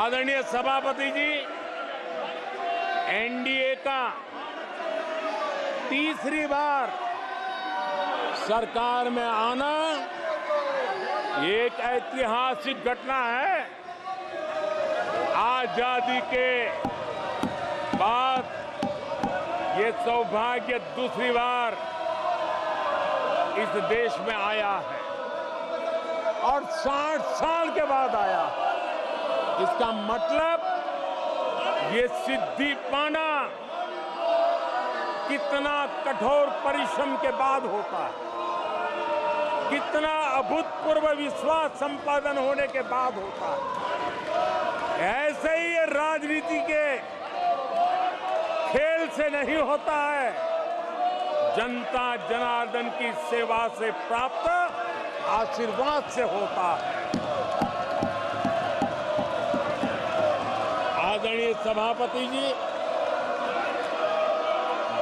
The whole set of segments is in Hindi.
आदरणीय सभापति जी, एनडीए का तीसरी बार सरकार में आना एक ऐतिहासिक घटना है। आजादी के बाद ये सौभाग्य दूसरी बार इस देश में आया है और 60 साल के बाद आया। इसका मतलब ये सिद्धि पाना कितना कठोर परिश्रम के बाद होता है, कितना अभूतपूर्व विश्वास संपादन होने के बाद होता है। ऐसे ही ये राजनीति के खेल से नहीं होता है, जनता जनार्दन की सेवा से प्राप्त आशीर्वाद से होता है। आदरणीय सभापति जी,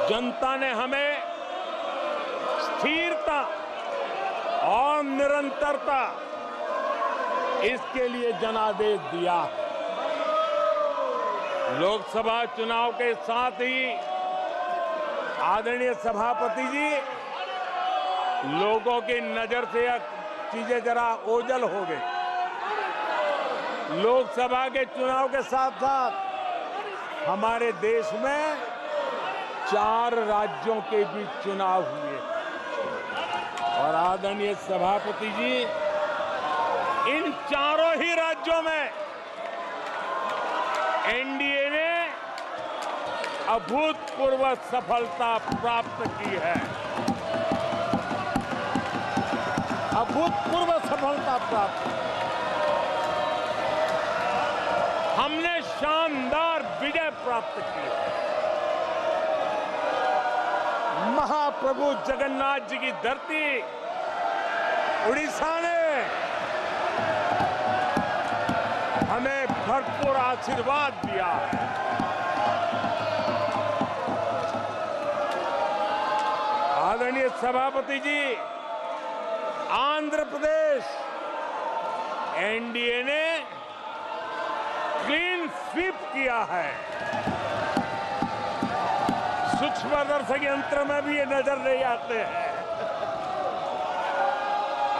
जनता ने हमें स्थिरता और निरंतरता इसके लिए जनादेश दिया है। लोकसभा चुनाव के साथ ही आदरणीय सभापति जी, लोगों की नजर से चीजें जरा ओझल हो गई। लोकसभा के चुनाव के साथ साथ हमारे देश में 4 राज्यों के बीच चुनाव हुए और आदरणीय सभापति जी, इन चारों ही राज्यों में एनडीए ने अभूतपूर्व सफलता प्राप्त की है। अभूतपूर्व सफलता प्राप्त की। हमने शानदार विजय प्राप्त की है। महाप्रभु जगन्नाथ जी की धरती उड़ीसा ने हमें भरपूर आशीर्वाद दिया है। आदरणीय सभापति जी, आंध्र प्रदेश एनडीए ने क्लीन स्वीप किया है। सूक्ष्मदर्शक यंत्र में भी ये नजर नहीं आते हैं।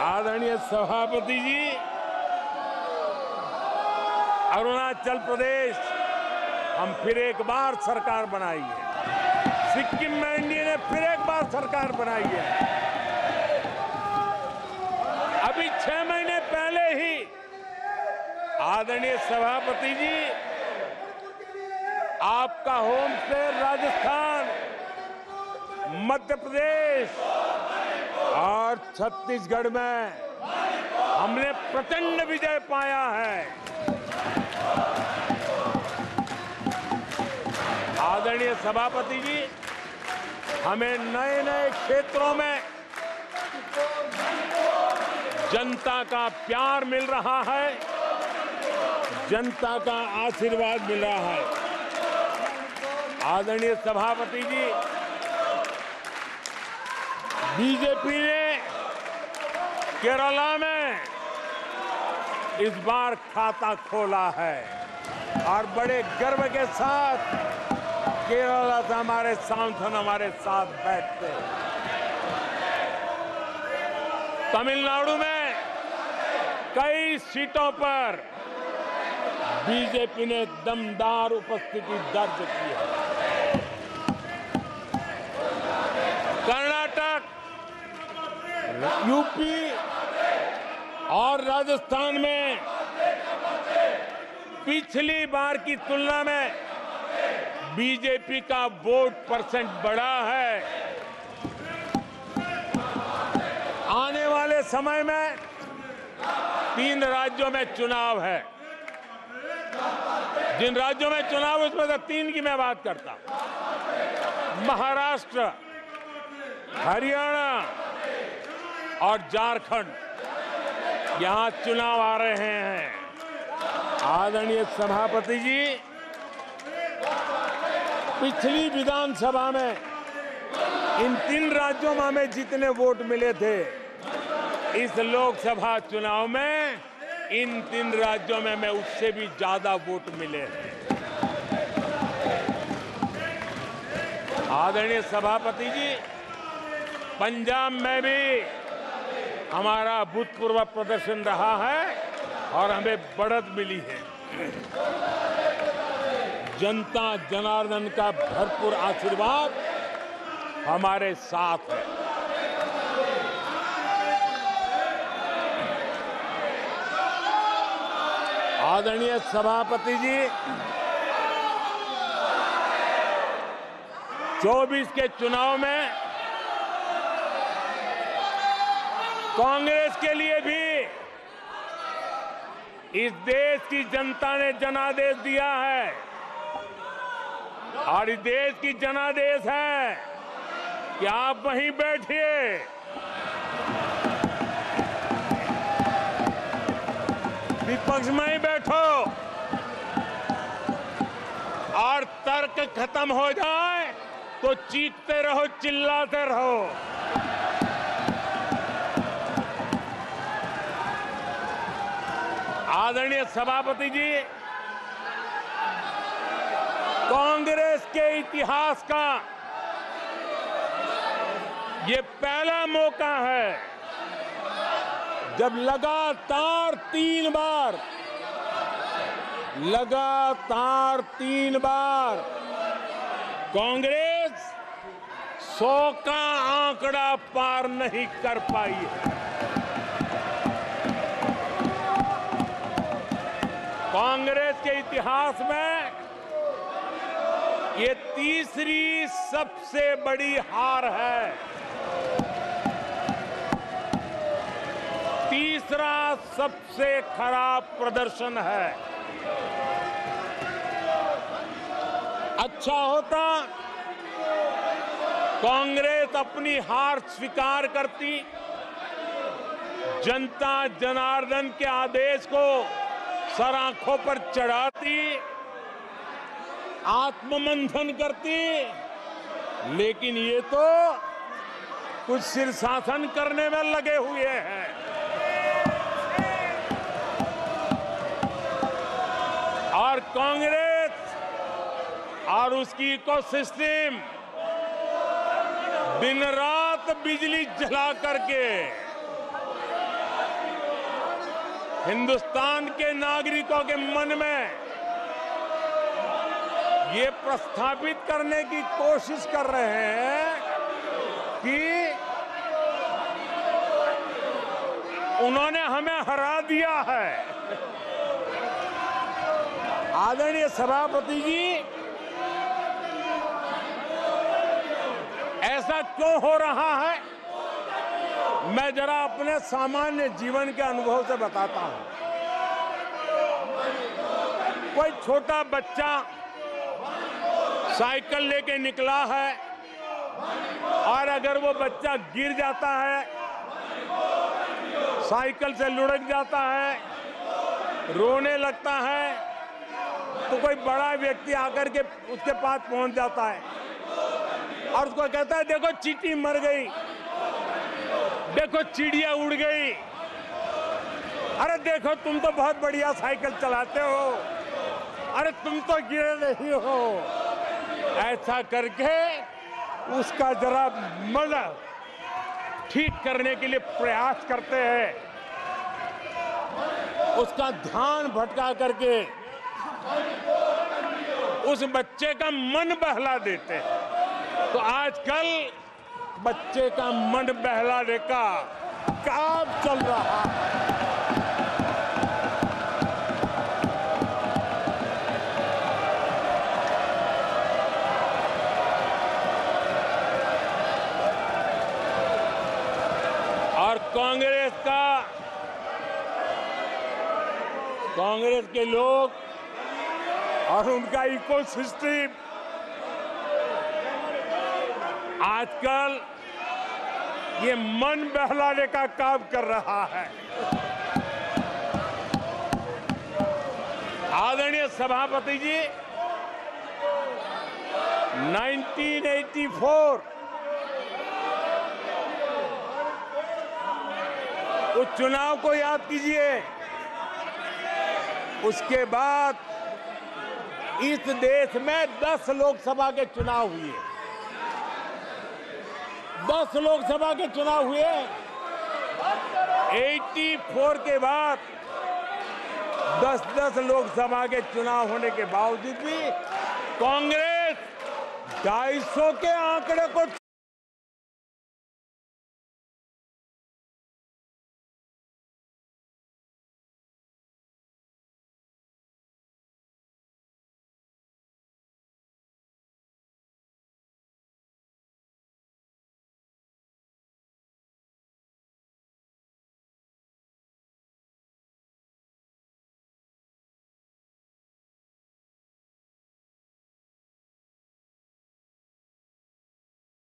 आदरणीय सभापति जी, अरुणाचल प्रदेश हम फिर एक बार सरकार बनाई है। सिक्किम में एनडीए ने फिर एक बार सरकार बनाई है। अभी 6 महीने पहले ही आदरणीय सभापति जी, आपका होम स्टेट राजस्थान, मध्य प्रदेश और छत्तीसगढ़ में हमने प्रचंड विजय पाया है। आदरणीय सभापति जी, हमें नए नए क्षेत्रों में जनता का प्यार मिल रहा है, जनता का आशीर्वाद मिल रहा है। आदरणीय सभापति जी, बीजेपी ने केरला में इस बार खाता खोला है और बड़े गर्व के साथ केरला से हमारे सांसद हमारे साथ बैठते हैं। तमिलनाडु में कई सीटों पर बीजेपी ने दमदार उपस्थिति दर्ज की है। कर्नाटक, यूपी और राजस्थान में पिछली बार की तुलना में बीजेपी का वोट परसेंट बढ़ा है। आने वाले समय में 3 राज्यों में चुनाव है। जिन राज्यों में चुनाव, उसमें से 3 की मैं बात करता हूं। महाराष्ट्र, हरियाणा और झारखंड, यहां चुनाव आ रहे हैं। आदरणीय सभापति जी, पिछली विधानसभा में इन 3 राज्यों में हमें जितने वोट मिले थे, इस लोकसभा चुनाव में इन 3 राज्यों में उससे भी ज्यादा वोट मिले हैं। आदरणीय सभापति जी, पंजाब में भी हमारा अभूतपूर्व प्रदर्शन रहा है और हमें बढ़त मिली है। जनता जनार्दन का भरपूर आशीर्वाद हमारे साथ है। आदरणीय सभापति जी, 24 के चुनाव में कांग्रेस के लिए भी इस देश की जनता ने जनादेश दिया है और इस देश की जनादेश है कि आप वहीं बैठिए, विपक्ष में ही बैठो और तर्क खत्म हो जाए तो चीखते रहो, चिल्लाते रहो। आदरणीय सभापति जी, कांग्रेस के इतिहास का ये पहला मौका है जब लगातार 3 बार कांग्रेस 100 का आंकड़ा पार नहीं कर पाई है। कांग्रेस के इतिहास में ये तीसरी सबसे बड़ी हार है, तीसरा सबसे खराब प्रदर्शन है। अच्छा होता कांग्रेस अपनी हार स्वीकार करती, जनता जनार्दन के आदेश को सर आंखों पर चढ़ाती, आत्ममंथन करती, लेकिन ये तो कुछ शीर्षासन करने में लगे हुए हैं। और कांग्रेस और उसकी इकोसिस्टम दिन रात बिजली जला करके हिंदुस्तान के नागरिकों के मन में ये प्रस्थापित करने की कोशिश कर रहे हैं कि उन्होंने हमें हरा दिया है। आदरणीय सभापति जी, ऐसा क्यों हो रहा है, मैं जरा अपने सामान्य जीवन के अनुभव से बताता हूं। कोई छोटा बच्चा साइकिल लेके निकला है और अगर वो बच्चा गिर जाता है, साइकिल से लुढ़क जाता है, रोने लगता है, तो कोई बड़ा व्यक्ति आकर के उसके पास पहुंच जाता है और उसको कहता है, देखो चींटी मर गई, देखो चिड़िया उड़ गई, अरे देखो तुम तो बहुत बढ़िया साइकिल चलाते हो, अरे तुम तो गिरे नहीं हो। ऐसा करके उसका जरा मन ठीक करने के लिए प्रयास करते हैं, उसका ध्यान भटका करके उस बच्चे का मन बहला देते हैं। तो आजकल बच्चे का मन बहलाने का काम चल रहा है। और कांग्रेस के लोग और उनका इकोसिस्टम आजकल ये मन बहलाने का काम कर रहा है। आदरणीय सभापति जी, 1984 उस चुनाव को याद कीजिए उसके बाद इस देश में 10 लोकसभा के चुनाव हुए। 10 लोकसभा के चुनाव हुए। 84 के बाद 10-10 लोकसभा के चुनाव होने के बावजूद भी कांग्रेस 250 के आंकड़े को